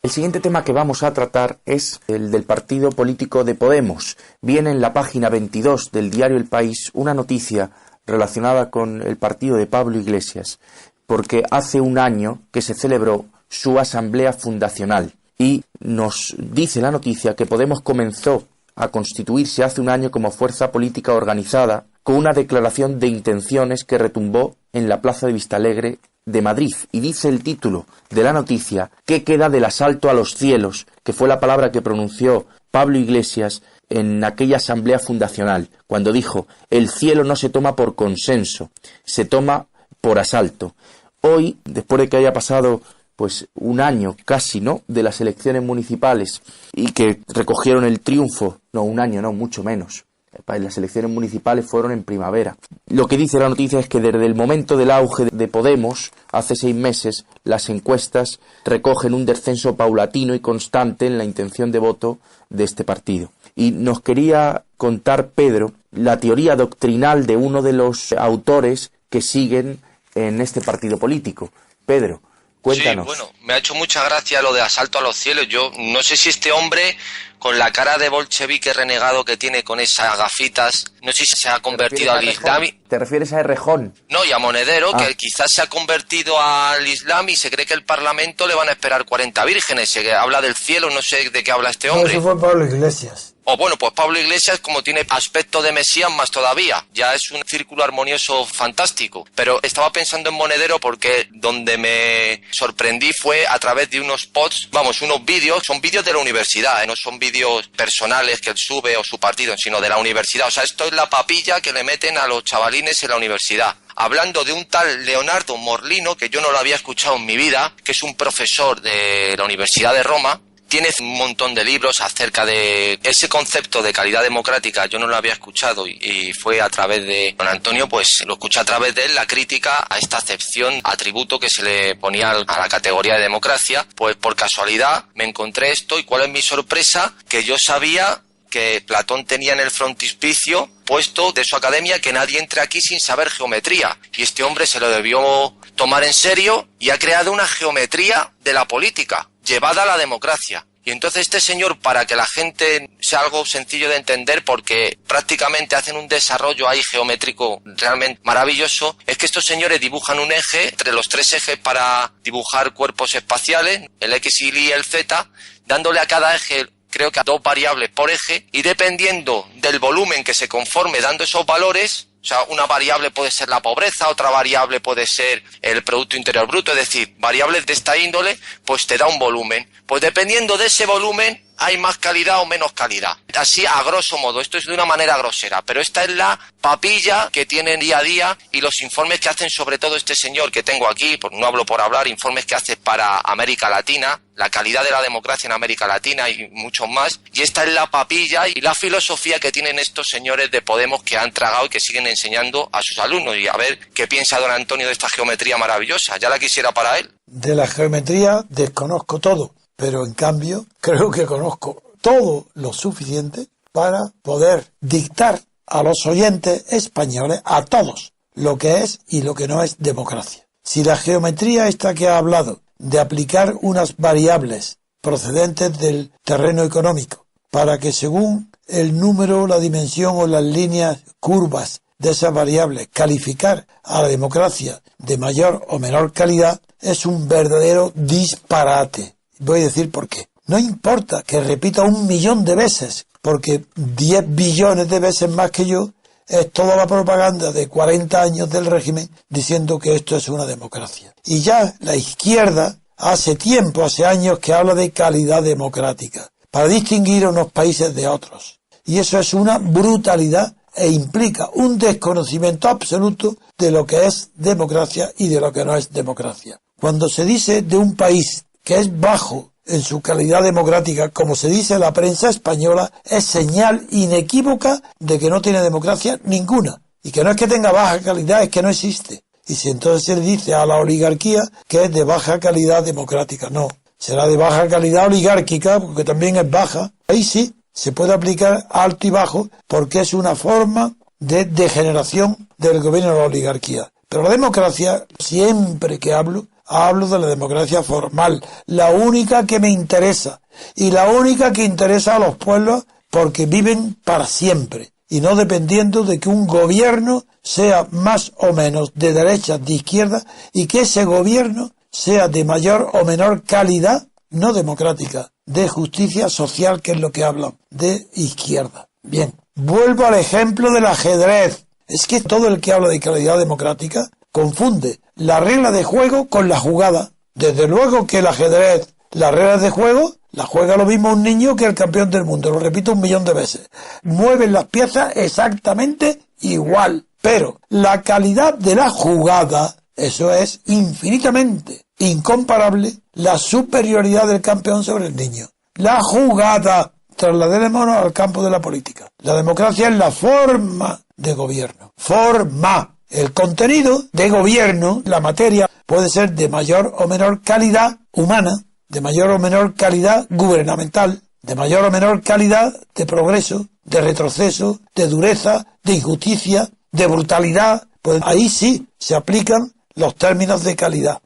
El siguiente tema que vamos a tratar es el del partido político de Podemos. Viene en la página 22 del diario El País una noticia relacionada con el partido de Pablo Iglesias, porque hace un año que se celebró su asamblea fundacional y nos dice la noticia que Podemos comenzó a constituirse hace un año como fuerza política organizada con una declaración de intenciones que retumbó en la Plaza de Vistalegre de Madrid, y dice el título de la noticia: ¿qué queda del asalto a los cielos?, que fue la palabra que pronunció Pablo Iglesias en aquella asamblea fundacional, cuando dijo: el cielo no se toma por consenso, se toma por asalto. Hoy, después de que haya pasado pues un año casi, ¿no?, de las elecciones municipales y que recogieron el triunfo, no, un año no, mucho menos. Las elecciones municipales fueron en primavera. Lo que dice la noticia es que desde el momento del auge de Podemos, hace 6 meses, las encuestas recogen un descenso paulatino y constante en la intención de voto de este partido. Y nos quería contar Pedro la teoría doctrinal de uno de los autores que siguen en este partido político. Pedro, cuéntanos. Sí, bueno, me ha hecho mucha gracia lo de asalto a los cielos. Yo no sé si este hombre, con la cara de bolchevique renegado que tiene con esas gafitas, no sé si se ha convertido al Islam. ¿Te refieres a Errejón? No, y a Monedero, que quizás se ha convertido al Islam y se cree que el Parlamento le van a esperar 40 vírgenes. Se habla del cielo, no sé de qué habla este hombre. No, eso fue Pablo Iglesias. O bueno, pues Pablo Iglesias, como tiene aspecto de Mesías, más todavía. Ya es un círculo armonioso fantástico. Pero estaba pensando en Monedero porque donde me sorprendí fue a través de unos posts, unos vídeos, son vídeos de la universidad, no son vídeos personales que él sube o su partido, sino de la universidad. O sea, esto es la papilla que le meten a los chavalines en la universidad. Hablando de un tal Leonardo Morlino, que yo no lo había escuchado en mi vida, que es un profesor de la Universidad de Roma. Tiene un montón de libros acerca de ese concepto de calidad democrática. Yo no lo había escuchado y fue a través de don Antonio, pues lo escuché a través de él, la crítica a esta acepción, atributo que se le ponía a la categoría de democracia. Pues por casualidad me encontré esto, y cuál es mi sorpresa, que yo sabía que Platón tenía en el frontispicio puesto de su academia que nadie entre aquí sin saber geometría, y este hombre se lo debió tomar en serio y ha creado una geometría de la política llevada a la democracia. Y entonces este señor, para que la gente sea algo sencillo de entender, porque prácticamente hacen un desarrollo ahí geométrico realmente maravilloso, es que estos señores dibujan un eje, entre los 3 ejes para dibujar cuerpos espaciales, el X, Y y el Z, dándole a cada eje creo que a 2 variables por eje, y dependiendo del volumen que se conforme dando esos valores, o sea, una variable puede ser la pobreza, otra variable puede ser el Producto Interior Bruto, es decir, variables de esta índole, pues te da un volumen. Pues dependiendo de ese volumen, hay más calidad o menos calidad. Así, a grosso modo, esto es de una manera grosera, pero esta es la papilla que tienen día a día y los informes que hacen sobre todo este señor que tengo aquí, no hablo por hablar, informes que hace para América Latina, la calidad de la democracia en América Latina y muchos más. Y esta es la papilla y la filosofía que tienen estos señores de Podemos que han tragado y que siguen enseñando a sus alumnos. Y a ver qué piensa don Antonio de esta geometría maravillosa. Ya la quisiera para él. De la geometría desconozco todo, pero en cambio creo que conozco todo lo suficiente para poder dictar a los oyentes españoles, a todos, lo que es y lo que no es democracia. Si la geometría esta que ha hablado, de aplicar unas variables procedentes del terreno económico, para que según el número, la dimensión o las líneas curvas de esas variables calificar a la democracia de mayor o menor calidad, es un verdadero disparate. Voy a decir por qué. No importa que repita 1 millón de veces, porque 10 billones de veces más que yo es toda la propaganda de 40 años del régimen diciendo que esto es una democracia. Y ya la izquierda hace tiempo, hace años, que habla de calidad democrática para distinguir a unos países de otros. Y eso es una brutalidad e implica un desconocimiento absoluto de lo que es democracia y de lo que no es democracia. Cuando se dice de un país que es bajo en su calidad democrática, como se dice en la prensa española, es señal inequívoca de que no tiene democracia ninguna. Y que no es que tenga baja calidad, es que no existe. Y si entonces se le dice a la oligarquía que es de baja calidad democrática, no. Será de baja calidad oligárquica, porque también es baja. Ahí sí se puede aplicar alto y bajo, porque es una forma de degeneración del gobierno de la oligarquía. Pero la democracia, siempre que hablo Hablo de la democracia formal, la única que me interesa y la única que interesa a los pueblos porque viven para siempre y no dependiendo de que un gobierno sea más o menos de derecha, de izquierda y que ese gobierno sea de mayor o menor calidad, no democrática, de justicia social, que es lo que hablan, de izquierda. Bien, vuelvo al ejemplo del ajedrez. Es que todo el que habla de calidad democrática confunde la regla de juego con la jugada. Desde luego que el ajedrez, las reglas de juego, la juega lo mismo un niño que el campeón del mundo, lo repito 1.000.000 de veces. Mueven las piezas exactamente igual, pero la calidad de la jugada, eso es infinitamente incomparable, la superioridad del campeón sobre el niño. La jugada, trasladémonos al campo de la política. La democracia es la forma de gobierno. Forma. El contenido de gobierno, la materia, puede ser de mayor o menor calidad humana, de mayor o menor calidad gubernamental, de mayor o menor calidad de progreso, de retroceso, de dureza, de injusticia, de brutalidad. Pues ahí sí se aplican los términos de calidad.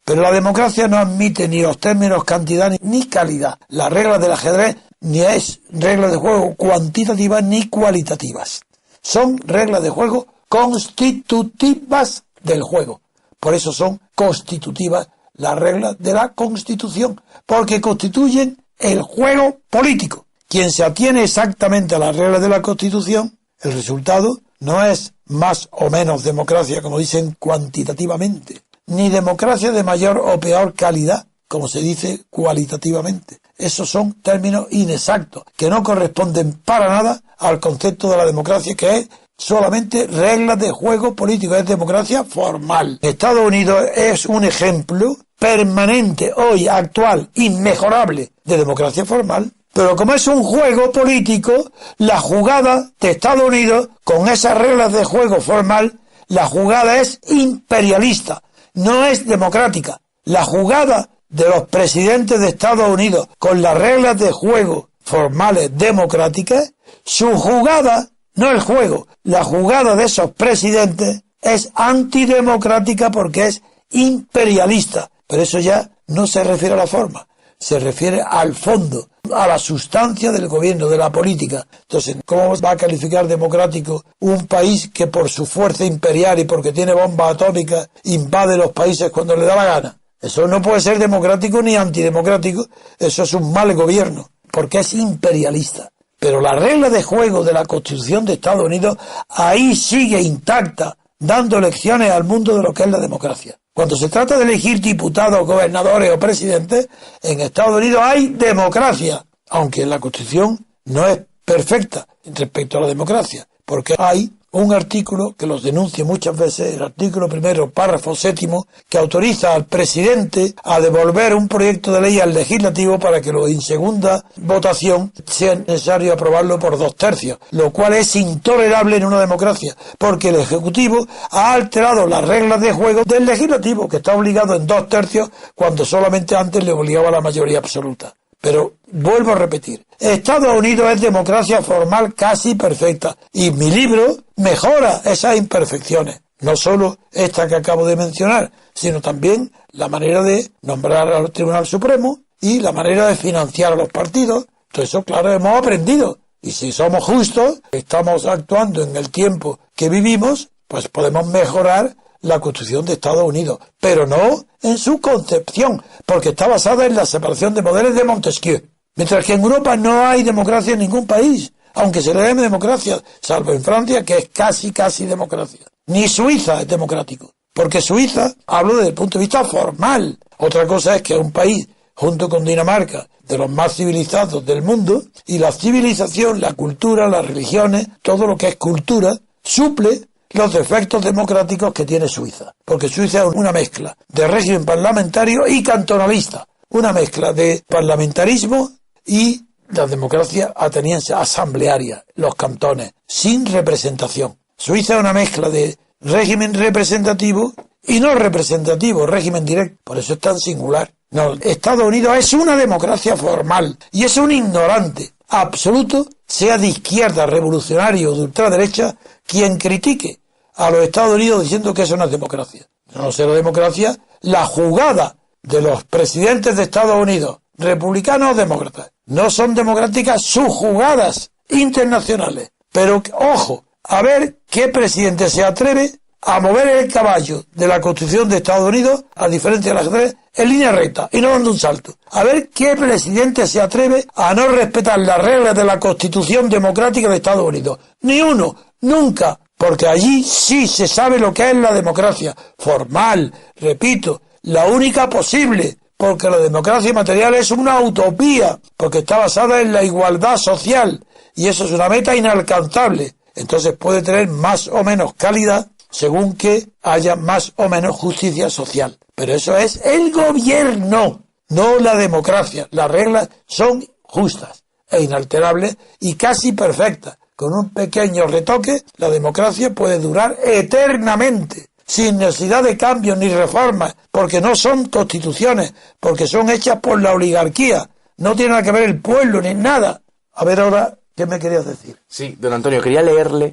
Pero la democracia no admite ni los términos cantidad ni calidad. Las reglas del ajedrez ni es reglas de juego cuantitativas ni cualitativas. Son reglas de juego constitutivas del juego. Por eso son constitutivas las reglas de la Constitución, porque constituyen el juego político. Quien se atiene exactamente a las reglas de la Constitución, el resultado no es más o menos democracia, como dicen cuantitativamente, ni democracia de mayor o peor calidad, como se dice cualitativamente. Esos son términos inexactos, que no corresponden para nada al concepto de la democracia, que es solamente reglas de juego político, es democracia formal. Estados Unidos es un ejemplo permanente, hoy, actual, inmejorable, de democracia formal, pero como es un juego político, la jugada de Estados Unidos, con esas reglas de juego formal, la jugada es imperialista, no es democrática. La jugada de los presidentes de Estados Unidos, con las reglas de juego formales democráticas, su jugada, no el juego, la jugada de esos presidentes es antidemocrática porque es imperialista. Pero eso ya no se refiere a la forma, se refiere al fondo, a la sustancia del gobierno, de la política. Entonces, ¿cómo va a calificar democrático un país que por su fuerza imperial y porque tiene bombas atómicas invade los países cuando le da la gana? Eso no puede ser democrático ni antidemocrático, eso es un mal gobierno, porque es imperialista. Pero la regla de juego de la Constitución de Estados Unidos ahí sigue intacta, dando lecciones al mundo de lo que es la democracia. Cuando se trata de elegir diputados, gobernadores o presidentes, en Estados Unidos hay democracia, aunque la Constitución no es perfecta respecto a la democracia, porque hay un artículo que los denuncia muchas veces, el artículo 1, párrafo 7, que autoriza al presidente a devolver un proyecto de ley al legislativo para que en segunda votación sea necesario aprobarlo por 2/3, lo cual es intolerable en una democracia, porque el Ejecutivo ha alterado las reglas de juego del legislativo, que está obligado en 2/3 cuando solamente antes le obligaba la mayoría absoluta. Pero vuelvo a repetir, Estados Unidos es democracia formal casi perfecta y mi libro mejora esas imperfecciones, no solo esta que acabo de mencionar, sino también la manera de nombrar al Tribunal Supremo y la manera de financiar a los partidos. Todo eso, claro, hemos aprendido y si somos justos, estamos actuando en el tiempo que vivimos, pues podemos mejorar la Constitución de Estados Unidos, pero no en su concepción, porque está basada en la separación de poderes de Montesquieu. Mientras que en Europa no hay democracia en ningún país, aunque se le llame democracia, salvo en Francia, que es casi democracia. Ni Suiza es democrático, porque Suiza, hablo desde el punto de vista formal. Otra cosa es que es un país, junto con Dinamarca, de los más civilizados del mundo, y la civilización, la cultura, las religiones, todo lo que es cultura, suple los defectos democráticos que tiene Suiza, porque Suiza es una mezcla de régimen parlamentario y cantonalista, una mezcla de parlamentarismo y la democracia ateniense asamblearia, los cantones, sin representación. Suiza es una mezcla de régimen representativo y no representativo, régimen directo, por eso es tan singular. No, Estados Unidos es una democracia formal y es un ignorante absoluto, sea de izquierda, revolucionario o de ultraderecha, quien critique a los Estados Unidos diciendo que eso no es democracia. no cero democracia, la jugada de los presidentes de Estados Unidos, republicanos o demócratas. No son democráticas sus jugadas internacionales. Pero, ojo, a ver qué presidente se atreve a mover el caballo de la Constitución de Estados Unidos, a diferencia de las tres, en línea recta y no dando un salto. A ver qué presidente se atreve a no respetar las reglas de la Constitución democrática de Estados Unidos. Ni uno, nunca, porque allí sí se sabe lo que es la democracia. Formal, repito, la única posible, porque la democracia material es una utopía, porque está basada en la igualdad social, y eso es una meta inalcanzable. Entonces puede tener más o menos calidad según que haya más o menos justicia social. Pero eso es el gobierno, no la democracia. Las reglas son justas e inalterables y casi perfectas. Con un pequeño retoque, la democracia puede durar eternamente, sin necesidad de cambios ni reformas, porque no son constituciones, porque son hechas por la oligarquía. No tiene nada que ver el pueblo ni nada. A ver ahora, ¿qué me querías decir? Sí, don Antonio, quería leerle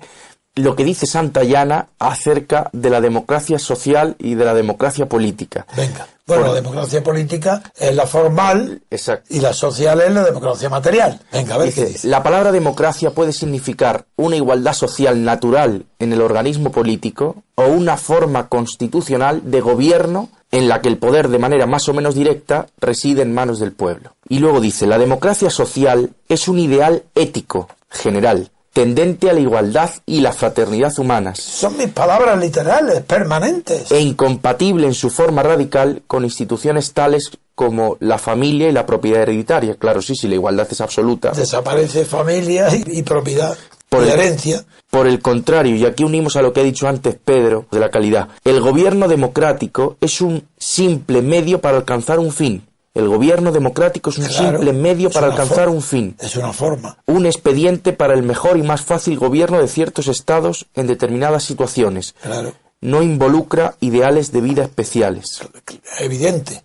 lo que dice Santayana acerca de la democracia social y de la democracia política. Venga. Bueno, la democracia política es la formal. Exacto. Y la social es la democracia material. Venga, a ver qué dice. La palabra democracia puede significar una igualdad social natural en el organismo político o una forma constitucional de gobierno en la que el poder de manera más o menos directa reside en manos del pueblo. Y luego dice, la democracia social es un ideal ético general, tendente a la igualdad y la fraternidad humanas. Son mis palabras literales, permanentes. E incompatible en su forma radical con instituciones tales como la familia y la propiedad hereditaria. Claro, sí, la igualdad es absoluta. Desaparece familia y propiedad, herencia. Por el contrario, y aquí unimos a lo que ha dicho antes Pedro, de la calidad, el gobierno democrático es un simple medio para alcanzar un fin. El gobierno democrático es un simple medio para alcanzar un fin. Es una forma. Un expediente para el mejor y más fácil gobierno de ciertos estados en determinadas situaciones. Claro. No involucra ideales de vida especiales. Evidente.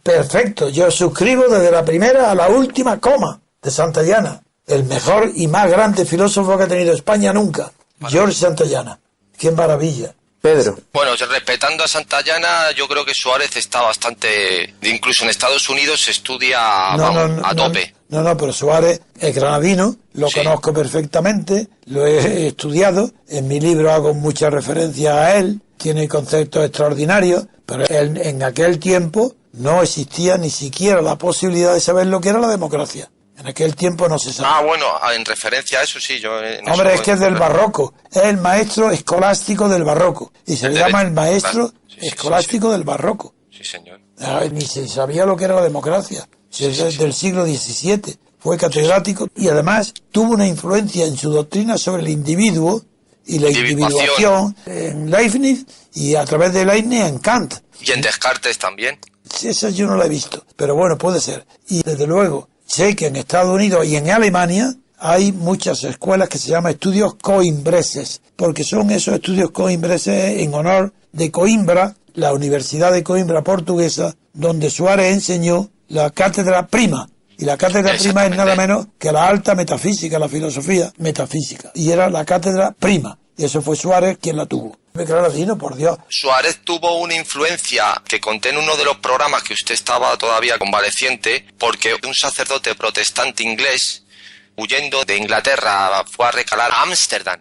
Perfecto. Yo suscribo desde la primera a la última coma de Santayana. El mejor y más grande filósofo que ha tenido España nunca. George Santayana. Qué maravilla. Pedro. Bueno, respetando a Santayana, yo creo que Suárez está bastante... Incluso en Estados Unidos se estudia a tope. No, pero Suárez es granadino, lo conozco perfectamente, lo he estudiado, en mi libro hago mucha referencia a él, tiene conceptos extraordinarios, pero en aquel tiempo no existía ni siquiera la posibilidad de saber lo que era la democracia. En aquel tiempo no se sabía. Bueno, en referencia a eso sí, yo... Hombre, es que es del barroco, es el maestro escolástico del barroco, y se le llama el maestro escolástico del barroco. Sí, señor. Ni se sabía lo que era la democracia, es del siglo XVII, fue catedrático y además tuvo una influencia en su doctrina sobre el individuo y la individuación en Leibniz y a través de Leibniz en Kant. Y en Descartes también. Sí, eso yo no lo he visto, pero bueno, puede ser. Y desde luego, sé que en Estados Unidos y en Alemania hay muchas escuelas que se llaman estudios coimbreses, porque son esos estudios coimbreses en honor de Coimbra, la Universidad de Coimbra portuguesa, donde Suárez enseñó la cátedra prima. Y la cátedra prima es nada menos que la alta metafísica, la filosofía metafísica. Y era la cátedra prima. Y eso fue Suárez quien la tuvo. Claro, no, por Dios. Suárez tuvo una influencia que conté en uno de los programas que usted estaba todavía convaleciente, porque un sacerdote protestante inglés, huyendo de Inglaterra, fue a recalar a Ámsterdam.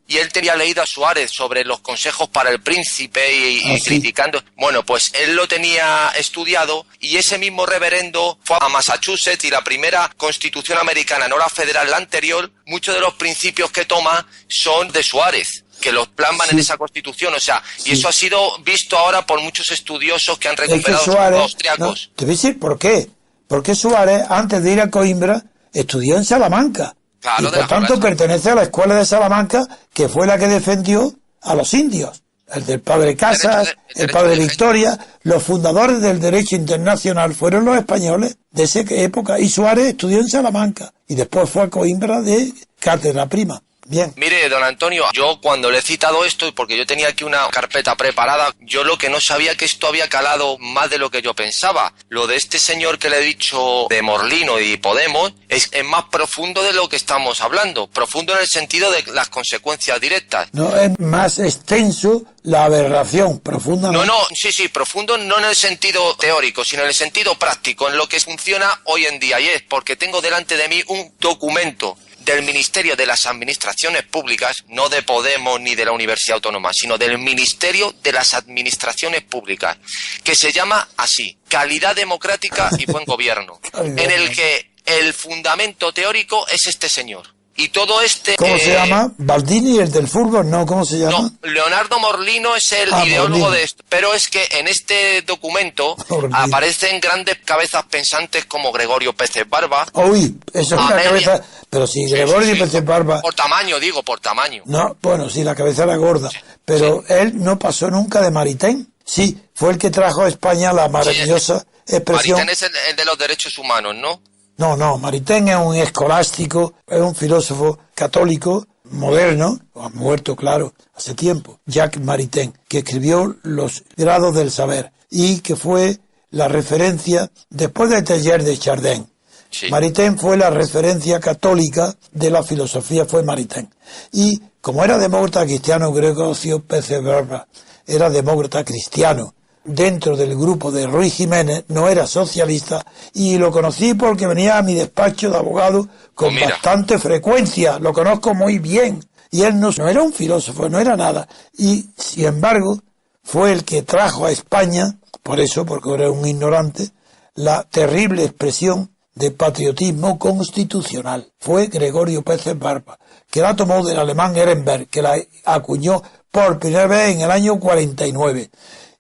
Y él tenía leído a Suárez sobre los consejos para el príncipe y criticando. Bueno, pues él lo tenía estudiado y ese mismo reverendo fue a Massachusetts y la primera constitución americana, no la federal, la anterior, muchos de los principios que toma son de Suárez, que los plasman en esa constitución, o sea, y eso ha sido visto ahora por muchos estudiosos que han recuperado sus austriacos. No, te voy a decir por qué. Porque Suárez, antes de ir a Coimbra, estudió en Salamanca. Claro, y por tanto pertenece a la escuela de Salamanca, que fue la que defendió a los indios. El del padre Casas, el padre Victoria, los fundadores del derecho internacional fueron los españoles de esa época. Y Suárez estudió en Salamanca. Y después fue a Coimbra de cátedra prima. Bien. Mire, don Antonio, yo cuando le he citado esto, porque yo tenía aquí una carpeta preparada, yo lo que no sabía que esto había calado más de lo que yo pensaba. Lo de este señor que le he dicho de Morlino y Podemos es más profundo de lo que estamos hablando. Profundo en el sentido de las consecuencias directas. No, es más extenso la aberración, profunda. No, sí, profundo no en el sentido teórico, sino en el sentido práctico, en lo que funciona hoy en día. Y es porque tengo delante de mí un documento del Ministerio de las Administraciones Públicas, no de Podemos ni de la Universidad Autónoma, sino del Ministerio de las Administraciones Públicas, que se llama así, Calidad Democrática y Buen Gobierno, en el que el fundamento teórico es este señor. Y todo este... ¿Cómo se llama? ¿Baldini, el del fútbol? No, ¿cómo se llama? No, Leonardo Morlino es el ideólogo Morlino. de esto. Pero es que en este documento Morlino. aparecen grandes cabezas pensantes como Gregorio Peces Barba. Uy, eso es una Amelia. cabeza... Pero si Gregorio Peces Barba... Por tamaño, digo, por tamaño. No, bueno, sí, la cabeza era gorda. Pero él no pasó nunca de Maritain. Sí, fue el que trajo a España la maravillosa expresión... Maritain es el de los derechos humanos, ¿no? No, Maritain es un escolástico, es un filósofo católico moderno, ha muerto, claro, hace tiempo, Jacques Maritain, que escribió Los grados del saber y que fue la referencia, después de Teilhard de Chardin. Sí. Maritain fue la referencia católica de la filosofía, fue Maritain. Y como era demócrata cristiano, Gregorio Peces Barba era demócrata cristiano. Dentro del grupo de Ruiz Jiménez, no era socialista, y lo conocí porque venía a mi despacho de abogado con bastante frecuencia, lo conozco muy bien, y él no era un filósofo, no era nada, y sin embargo fue el que trajo a España, por eso, porque era un ignorante, la terrible expresión de patriotismo constitucional. Fue Gregorio Peces Barba, que la tomó del alemán Ehrenberg, que la acuñó por primera vez en el año 49,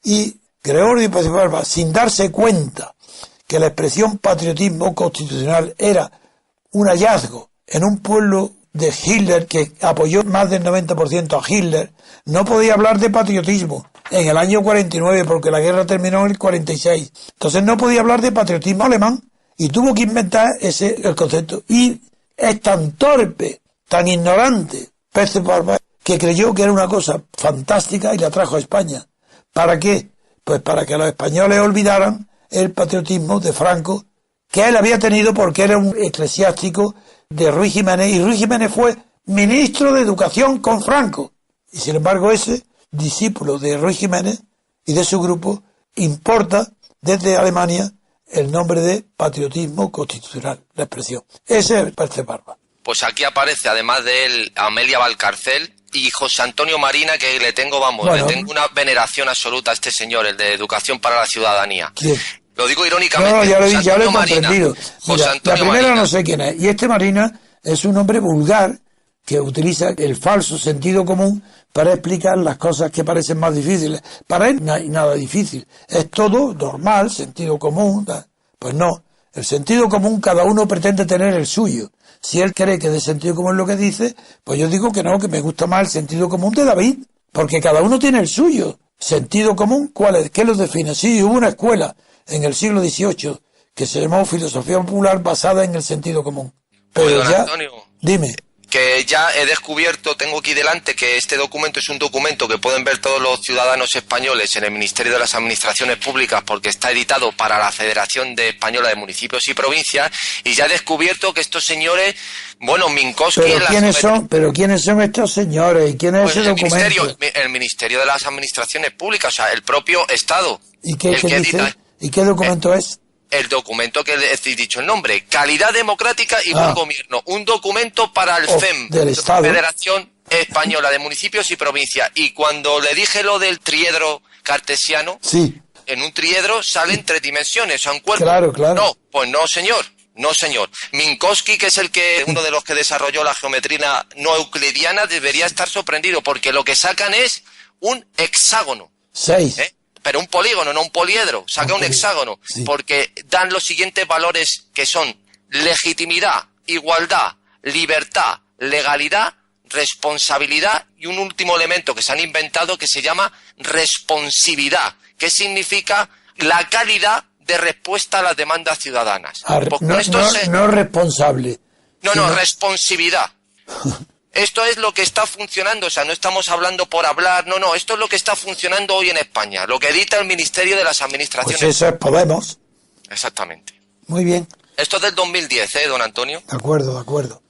y Gregorio Peces Barba, sin darse cuenta que la expresión patriotismo constitucional era un hallazgo en un pueblo de Hitler que apoyó más del 90% a Hitler, no podía hablar de patriotismo en el año 49 porque la guerra terminó en el 46. Entonces no podía hablar de patriotismo alemán y tuvo que inventar el concepto. Y es tan torpe, tan ignorante Peces Barba, que creyó que era una cosa fantástica y la trajo a España. ¿Para qué? Pues para que los españoles olvidaran el patriotismo de Franco, que él había tenido porque era un eclesiástico de Ruiz Jiménez, y Ruiz Jiménez fue ministro de Educación con Franco. Y sin embargo ese discípulo de Ruiz Jiménez y de su grupo importa desde Alemania el nombre de patriotismo constitucional, la expresión. Ese es Peces Barba. Pues aquí aparece, además de él, Amelia Valcárcel y José Antonio Marina, que le tengo, le tengo una veneración absoluta a este señor, el de Educación para la Ciudadanía. ¿Quién? Lo digo irónicamente. No, ya lo he comprendido. Mira, la primera Marina. No sé quién es. Y este Marina es un hombre vulgar que utiliza el falso sentido común para explicar las cosas que parecen más difíciles. Para él no hay nada difícil. Es todo normal, sentido común. Pues no. El sentido común cada uno pretende tener el suyo. Si él cree que de sentido común es lo que dice, pues yo digo que no, que me gusta más el sentido común de David. Porque cada uno tiene el suyo. Sentido común, ¿cuál es? ¿Qué lo define? Sí, hubo una escuela en el siglo XVIII que se llamó filosofía popular basada en el sentido común. Pero pues, ya, Antonio, dime. Que ya he descubierto, tengo aquí delante, que este documento es un documento que pueden ver todos los ciudadanos españoles en el Ministerio de las Administraciones Públicas porque está editado para la Federación Española de Municipios y Provincias, y ya he descubierto que estos señores, bueno, Minkowski... ¿Pero quiénes son estos señores? ¿Y quién es pues ese documento? El Ministerio de las Administraciones Públicas, o sea, el propio Estado. ¿Y qué dice? ¿Y qué documento es? El documento que he dicho el nombre, Calidad Democrática y Buen Gobierno, un documento para el FEM, del Estado. Federación Española de Municipios y Provincias. Y cuando le dije lo del triedro cartesiano, sí. En un triedro salen tres dimensiones, o sea, un cuerpo. Claro. No, pues no, señor. No, señor. Minkowski, que es uno de los que desarrolló la geometría no euclidiana, debería estar sorprendido, porque lo que sacan es un hexágono. 6. Pero un polígono, no un poliedro. Saca un hexágono. Sí. Porque dan los siguientes valores que son legitimidad, igualdad, libertad, legalidad, responsabilidad y un último elemento que se han inventado que se llama responsividad, que significa la calidad de respuesta a las demandas ciudadanas. No responsable. No, responsividad. Esto es lo que está funcionando, o sea, no estamos hablando por hablar, no, esto es lo que está funcionando hoy en España, lo que edita el Ministerio de las Administraciones. Pues eso es Podemos. Exactamente. Muy bien. Esto es del 2010, don Antonio. De acuerdo, de acuerdo.